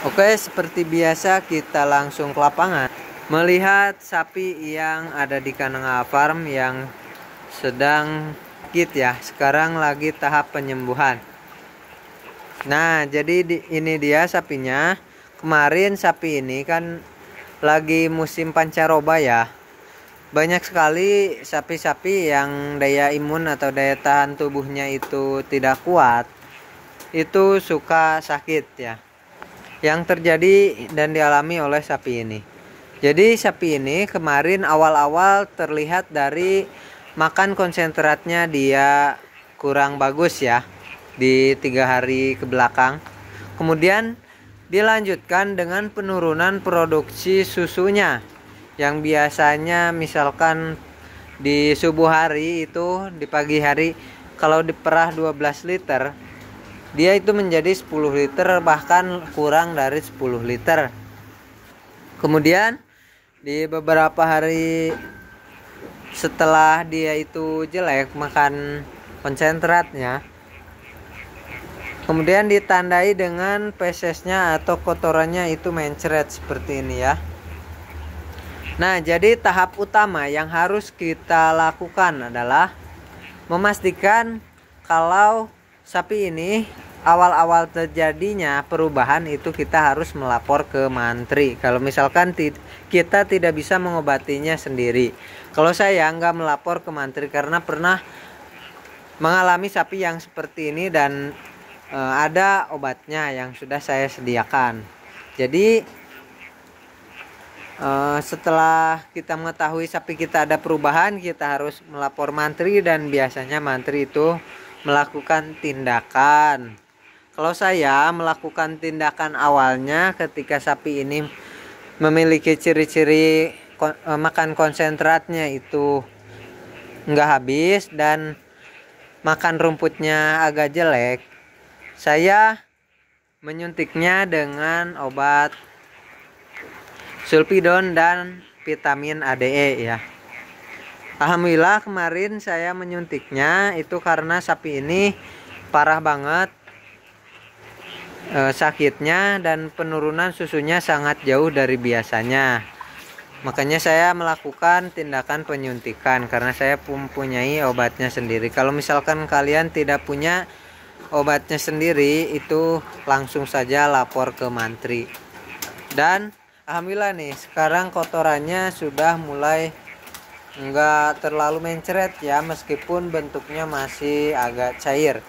Oke, seperti biasa kita langsung ke lapangan melihat sapi yang ada di Kananga Farm yang sedang sakit ya. Sekarang lagi tahap penyembuhan. Nah, jadi ini dia sapinya. Kemarin sapi ini kan lagi musim pancaroba ya. Banyak sekali sapi-sapi yang daya imun atau daya tahan tubuhnya itu tidak kuat, itu suka sakit ya, yang terjadi dan dialami oleh sapi ini. Jadi sapi ini kemarin awal-awal terlihat dari makan konsentratnya dia kurang bagus ya di 3 hari ke belakang. Kemudian dilanjutkan dengan penurunan produksi susunya yang biasanya misalkan di subuh hari itu di pagi hari kalau diperah 12 liter, dia itu menjadi 10 liter bahkan kurang dari 10 liter. Kemudian di beberapa hari setelah dia itu jelek makan konsentratnya, kemudian ditandai dengan fesesnya atau kotorannya itu mencret seperti ini ya. Nah, jadi tahap utama yang harus kita lakukan adalah memastikan kalau sapi ini awal-awal terjadinya perubahan itu kita harus melapor ke mantri. Kalau misalkan kita tidak bisa mengobatinya sendiri. Kalau saya nggak melapor ke mantri karena pernah mengalami sapi yang seperti ini dan ada obatnya yang sudah saya sediakan. Jadi setelah kita mengetahui sapi kita ada perubahan, kita harus melapor mantri dan biasanya mantri itu melakukan tindakan. Kalau saya melakukan tindakan awalnya ketika sapi ini memiliki ciri-ciri makan konsentratnya itu nggak habis dan makan rumputnya agak jelek, saya menyuntiknya dengan obat sulfidon dan vitamin ADE ya. Alhamdulillah kemarin saya menyuntiknya itu karena sapi ini parah banget sakitnya dan penurunan susunya sangat jauh dari biasanya. Makanya saya melakukan tindakan penyuntikan karena saya mempunyai obatnya sendiri. Kalau misalkan kalian tidak punya obatnya sendiri, itu langsung saja lapor ke mantri. Dan alhamdulillah nih sekarang kotorannya sudah mulai enggak terlalu mencret ya, meskipun bentuknya masih agak cair.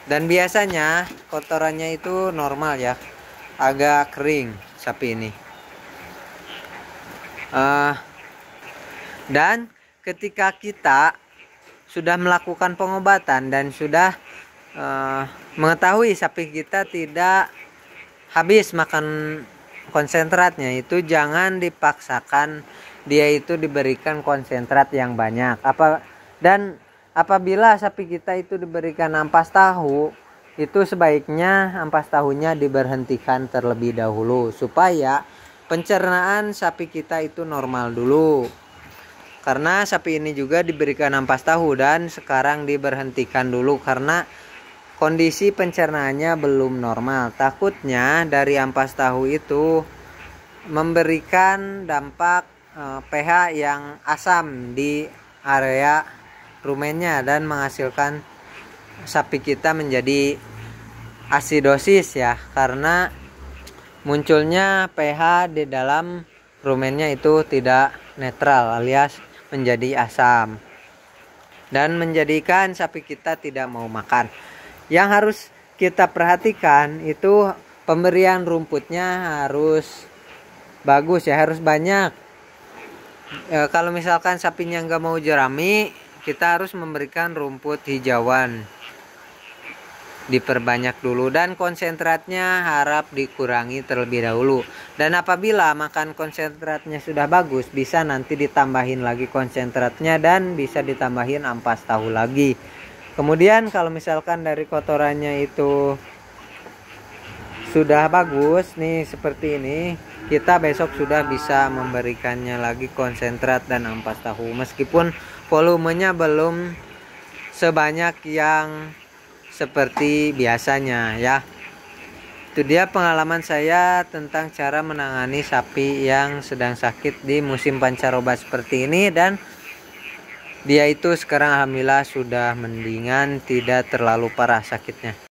Dan biasanya kotorannya itu normal ya, agak kering sapi ini. Dan ketika kita sudah melakukan pengobatan dan sudah mengetahui sapi kita tidak habis makan konsentratnya, itu jangan dipaksakan dia itu diberikan konsentrat yang banyak. Dan apabila sapi kita itu diberikan ampas tahu, itu sebaiknya ampas tahunya diberhentikan terlebih dahulu supaya pencernaan sapi kita itu normal dulu. Karena sapi ini juga diberikan ampas tahu dan sekarang diberhentikan dulu karena kondisi pencernaannya belum normal. Takutnya dari ampas tahu itu memberikan dampak pH yang asam di area rumennya dan menghasilkan sapi kita menjadi asidosis ya, karena munculnya pH di dalam rumennya itu tidak netral alias menjadi asam dan menjadikan sapi kita tidak mau makan. Yang harus kita perhatikan itu pemberian rumputnya harus bagus ya, harus banyak. Kalau misalkan sapinya nggak mau jerami, kita harus memberikan rumput hijauan, diperbanyak dulu, dan konsentratnya harap dikurangi terlebih dahulu. Dan apabila makan konsentratnya sudah bagus, bisa nanti ditambahin lagi konsentratnya dan bisa ditambahin ampas tahu lagi. Kemudian kalau misalkan dari kotorannya itu sudah bagus nih seperti ini, kita besok sudah bisa memberikannya lagi konsentrat dan ampas tahu, meskipun volumenya belum sebanyak yang seperti biasanya ya. Itu dia pengalaman saya tentang cara menangani sapi yang sedang sakit di musim pancaroba seperti ini, dan dia itu sekarang alhamdulillah sudah mendingan, tidak terlalu parah sakitnya.